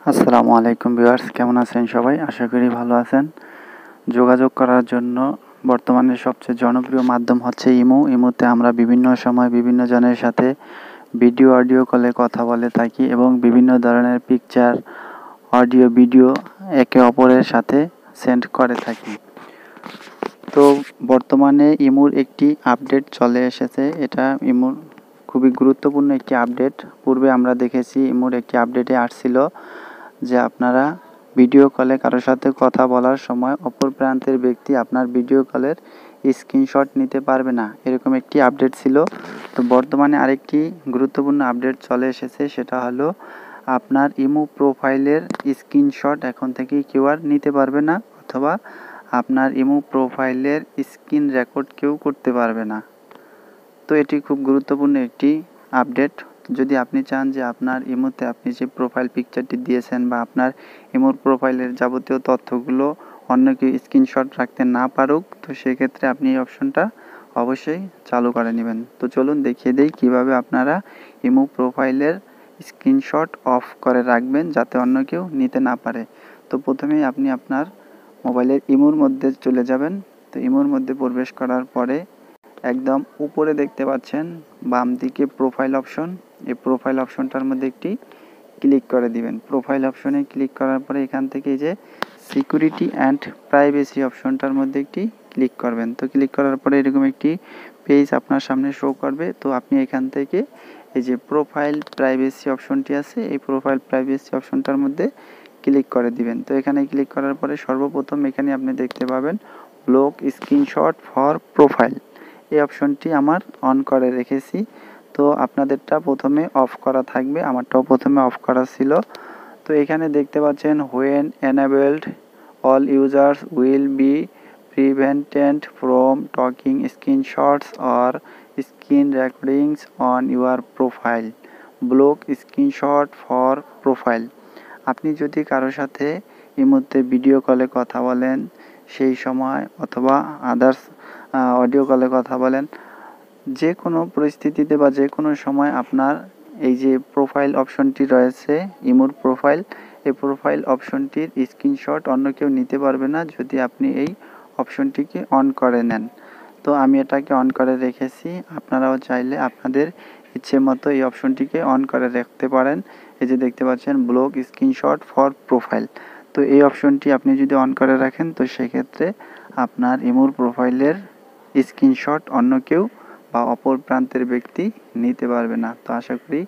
আসসালামু আলাইকুম ভিউয়ার্স, কেমন আছেন সবাই? আশা করি ভালো আছেন। যোগাযোগ করার জন্য বর্তমানে সবচেয়ে জনপ্রিয় মাধ্যম হচ্ছে ইমো। ইমোতে আমরা বিভিন্ন সময় বিভিন্ন জনের সাথে অডিও কলে কথা বলে থাকি এবং বিভিন্ন ধরনের পিকচার, অডিও, ভিডিও একে অপরের সাথে সেন্ড করে থাকি। তো বর্তমানে ইমোর একটি আপডেট চলে এসেছে। এটা ইমোর খুবই গুরুত্বপূর্ণ একটি আপডেট। পূর্বে আমরা দেখেছি ইমোর একটি আপডেটে আসছিল যে আপনারা ভিডিও কলে কারোর সাথে কথা বলার সময় অপর প্রান্তের ব্যক্তি আপনার ভিডিও কলের স্ক্রিনশট নিতে পারবে না, এরকম একটি আপডেট ছিল। তো বর্তমানে আরেকটি গুরুত্বপূর্ণ আপডেট চলে এসেছে, সেটা হলো আপনার ইমো প্রোফাইলের স্ক্রিনশট এখন থেকে কেউ আর নিতে পারবে না, অথবা আপনার ইমো প্রোফাইলের স্ক্রিন রেকর্ড কেউ করতে পারবে না। তো এটি খুব গুরুত্বপূর্ণ একটি আপডেট। যদি আপনি চান যে আপনার ইমোতে আপনি যে প্রোফাইল পিকচারটি দিয়েছেন বা আপনার ইমোর প্রোফাইলের যাবতীয় তথ্যগুলো অন্য কেউ স্ক্রিনশট রাখতে না পারুক, তো সেক্ষেত্রে আপনি এই অপশনটা অবশ্যই চালু করে নেবেন। তো চলুন দেখিয়ে দেই কিভাবে আপনারা ইমো প্রোফাইলের স্ক্রিনশট অফ করে রাখবেন যাতে অন্য কেউ নিতে না পারে। তো প্রথমেই আপনি আপনার মোবাইলের ইমোর মধ্যে চলে যাবেন। তো ইমোর মধ্যে প্রবেশ করার পরে একদম উপরে দেখতে পাচ্ছেন বাম দিকে প্রোফাইল অপশন, এই প্রোফাইল অপশনটার মধ্যে একটি ক্লিক করে দিবেন। প্রোফাইল অপশনে ক্লিক করার পরে এখান থেকে এই যে সিকিউরিটি অ্যান্ড প্রাইভেসি অপশনটার মধ্যে একটি ক্লিক করবেন। তো ক্লিক করার পরে এরকম একটি পেজ আপনার সামনে শো করবে। তো আপনি এখান থেকে এই যে প্রোফাইল প্রাইভেসি অপশনটি আছে, এই প্রোফাইল প্রাইভেসি অপশনটার মধ্যে ক্লিক করে দিবেন। তো এখানে ক্লিক করার পরে সর্বপ্রথম এখানে আপনি দেখতে পাবেন ব্লক স্ক্রিনশট ফর প্রোফাইল, এই অপশনটি আমার অন করে রেখেছি। তো আপনাদেরটা প্রথমে অফ করা থাকবে, আমারটাও প্রথমে অফ করা ছিল। তো এখানে দেখতে পাচ্ছেন when enabled all users will be prevented from talking screenshots or screen recordings on your profile, block screenshot for profile. আপনি যদি কারোর সাথে ইমোতে ভিডিও কলে কথা বলেন সেই সময়, অথবা আদার্স অডিও কলে কথা বলেন, যে কোনো পরিস্থিতিতে বা যে কোনো সময় আপনার এই যে প্রোফাইল অপশনটি রয়েছে ইমোর প্রোফাইল, এই প্রোফাইল অপশনটির স্ক্রিনশট অন্য কেউ নিতে পারবে না যদি আপনি এই অপশনটিকে অন করে নেন। তো আমি এটাকে অন করে রেখেছি, আপনারাও চাইলে আপনাদের ইচ্ছে মতো এই অপশনটিকে অন করে রাখতে পারেন। এই যে দেখতে পাচ্ছেন ব্লক স্ক্রিনশট ফর প্রোফাইল, তো এই অপশনটি আপনি যদি অন করে রাখেন তো সেক্ষেত্রে আপনার ইমোর প্রোফাইলের স্ক্রিনশট অন্য কেউ বা অপর প্রান্তের ব্যক্তি নিতে পারবে না। তো আশা করি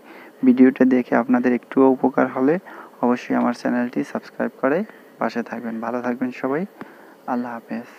ভিডিওটা দেখে আপনাদের একটুও উপকার হলে অবশ্যই আমার চ্যানেলটি সাবস্ক্রাইব করে পাশে থাকবেন। ভালো থাকবেন সবাই, আল্লাহ হাফেজ।